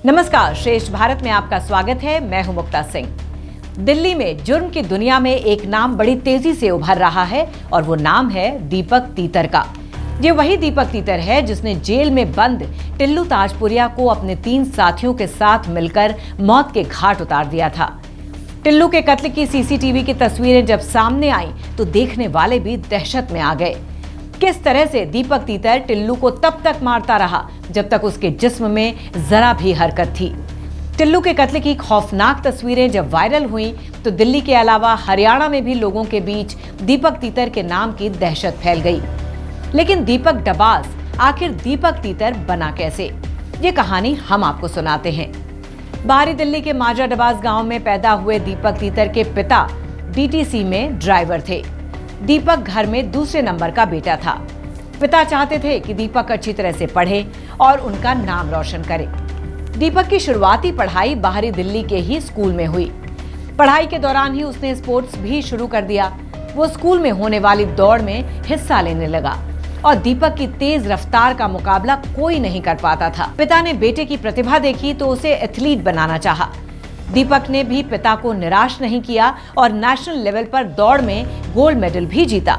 नमस्कार, श्रेष्ठ भारत में आपका स्वागत है। मैं हूं मुक्ता सिंह। दिल्ली में जुर्म की दुनिया में एक नाम बड़ी तेजी से उभर रहा है और वो नाम है दीपक तीतर का। ये वही दीपक तीतर है जिसने जेल में बंद टिल्लू ताजपुरिया को अपने 3 साथियों के साथ मिलकर मौत के घाट उतार दिया था। टिल्लू के कत्ल की सीसीटीवी की तस्वीरें जब सामने आई तो देखने वाले भी दहशत में आ गए। किस तरह से दीपक तीतर टिल्लू को तब तक मारता रहा जब तक उसके जिस्म में जरा भी हरकत थी। टिल्लू के कत्ल की खौफनाक तस्वीरें जब वायरल हुई तो दिल्ली के अलावा हरियाणा में भी लोगों के बीच दीपक तीतर के नाम की दहशत फैल गई। लेकिन दीपक डबास आखिर दीपक तीतर बना कैसे, ये कहानी हम आपको सुनाते हैं। बाहरी दिल्ली के माजा डबास गांव में पैदा हुए दीपक तीतर के पिता डीटीसी में ड्राइवर थे। दीपक घर में दूसरे नंबर का बेटा था। पिता चाहते थे कि दीपक अच्छी तरह से पढ़े और उनका नाम रोशन करे। दीपक की शुरुआती पढ़ाई बाहरी दिल्ली के ही स्कूल में हुई। पढ़ाई के दौरान ही उसने स्पोर्ट्स भी शुरू कर दिया। वो स्कूल में होने वाली दौड़ में हिस्सा लेने लगा और दीपक की तेज रफ्तार का मुकाबला कोई नहीं कर पाता था। पिता ने बेटे की प्रतिभा देखी तो उसे एथलीट बनाना चाहा। दीपक ने भी पिता को निराश नहीं किया और नेशनल लेवल पर दौड़ में गोल्ड मेडल भी जीता।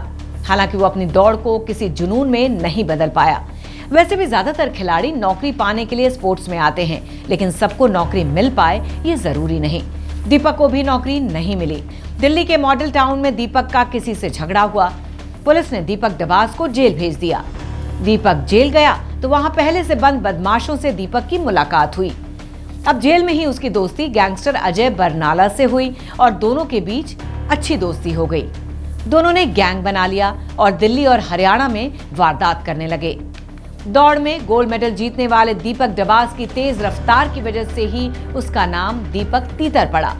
हालांकि वो अपनी दौड़ को किसी जुनून में नहीं बदल पाया। वैसे भी ज्यादातर खिलाड़ी नौकरी पाने के लिए स्पोर्ट्स में आते हैं, लेकिन सबको नौकरी मिल पाए ये जरूरी नहीं। दीपक को भी नौकरी नहीं मिली। दिल्ली के मॉडल टाउन में दीपक का किसी से झगड़ा हुआ। पुलिस ने दीपक डबास को जेल भेज दिया। दीपक जेल गया तो वहां पहले से बंद बदमाशों से दीपक की मुलाकात हुई। अब जेल में ही उसकी दोस्ती गैंगस्टर अजय बरनाला से हुई और दोनों के बीच अच्छी दोस्ती हो गई। दोनों ने गैंग बना लिया और दिल्ली और हरियाणा में वारदात करने लगे। दौड़ में गोल्ड मेडल जीतने वाले दीपक डबास की तेज रफ्तार की वजह से ही उसका नाम दीपक तीतर पड़ा।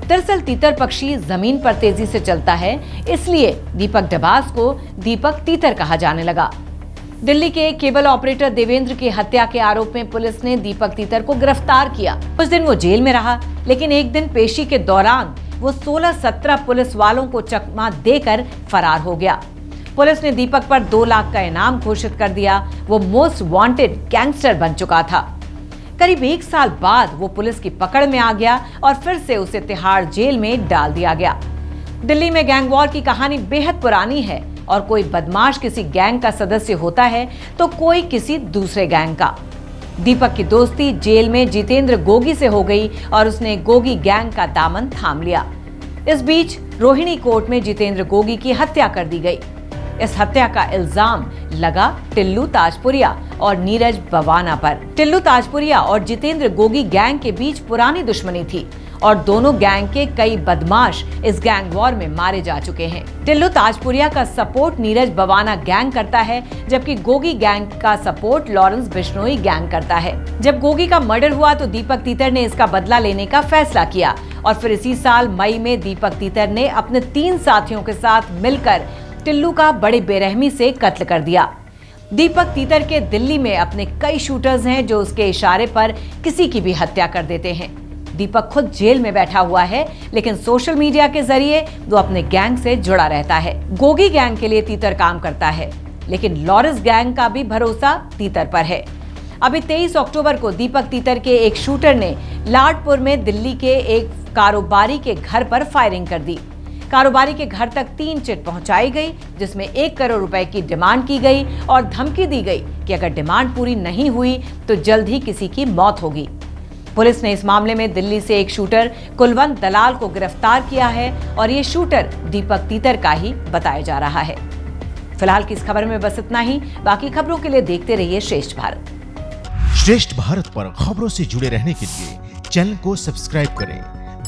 दरअसल तीतर पक्षी जमीन पर तेजी से चलता है, इसलिए दीपक डबास को दीपक तीतर कहा जाने लगा। दिल्ली के केबल ऑपरेटर देवेंद्र की हत्या के आरोप में पुलिस ने दीपक तीतर को गिरफ्तार किया। उस दिन वो जेल में रहा, लेकिन एक दिन पेशी के दौरान वो 16-17 पुलिस वालों को चकमा देकर फरार हो गया। पुलिस ने दीपक पर 2 लाख का इनाम घोषित कर दिया। वो मोस्ट वांटेड गैंगस्टर बन चुका था। करीब 1 साल बाद वो पुलिस की पकड़ में आ गया और फिर से उसे तिहाड़ जेल में डाल दिया गया। दिल्ली में गैंग वॉर की कहानी बेहद पुरानी है और कोई बदमाश किसी गैंग का सदस्य होता है तो कोई किसी दूसरे गैंग का। दीपक की दोस्ती जेल में जितेंद्र गोगी से हो गई और उसने गोगी गैंग का दामन थाम लिया। इस बीच रोहिणी कोर्ट में जितेंद्र गोगी की हत्या कर दी गई। इस हत्या का इल्जाम लगा टिल्लू ताजपुरिया और नीरज बवाना पर। टिल्लू ताजपुरिया और जितेंद्र गोगी गैंग के बीच पुरानी दुश्मनी थी और दोनों गैंग के कई बदमाश इस गैंग वॉर में मारे जा चुके हैं। टिल्लू ताजपुरिया का सपोर्ट नीरज बवाना गैंग करता है, जबकि गोगी गैंग का सपोर्ट लॉरेंस बिश्नोई गैंग करता है। जब गोगी का मर्डर हुआ तो दीपक तीतर ने इसका बदला लेने का फैसला किया और फिर इसी साल मई में दीपक तीतर ने अपने 3 साथियों के साथ मिलकर टिल्लू का बड़े बेरहमी से कत्ल कर दिया। दीपक तीतर के दिल्ली में अपने कई शूटर्स हैं जो उसके इशारे पर किसी की भी हत्या कर देते हैं। दीपक खुद जेल में बैठा हुआ है, लेकिन सोशल मीडिया के जरिए वो अपने गैंग से जुड़ा रहता है। गोगी गैंग के लिए तीतर काम करता है, लेकिन लॉरेंस गैंग का भी भरोसा तीतर पर है। अभी 23 अक्टूबर को दीपक तीतर के एक शूटर ने लाडपुर में दिल्ली के एक कारोबारी के घर पर फायरिंग कर दी। कारोबारी के घर तक 3 चिट पहुंचाई गई, जिसमें 1 करोड़ रुपए की डिमांड की गई और धमकी दी गई कि अगर डिमांड पूरी नहीं हुई तो जल्द ही किसी की मौत होगी। पुलिस ने इस मामले में दिल्ली से एक शूटर कुलवंत दलाल को गिरफ्तार किया है और ये शूटर दीपक तीतर का ही बताया जा रहा है। फिलहाल की इस खबर में बस इतना ही। बाकी खबरों के लिए देखते रहिए श्रेष्ठ भारत। श्रेष्ठ भारत पर खबरों से जुड़े रहने के लिए चैनल को सब्सक्राइब करें,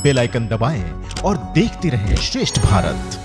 बेल आइकन दबाएं और देखते रहें श्रेष्ठ भारत।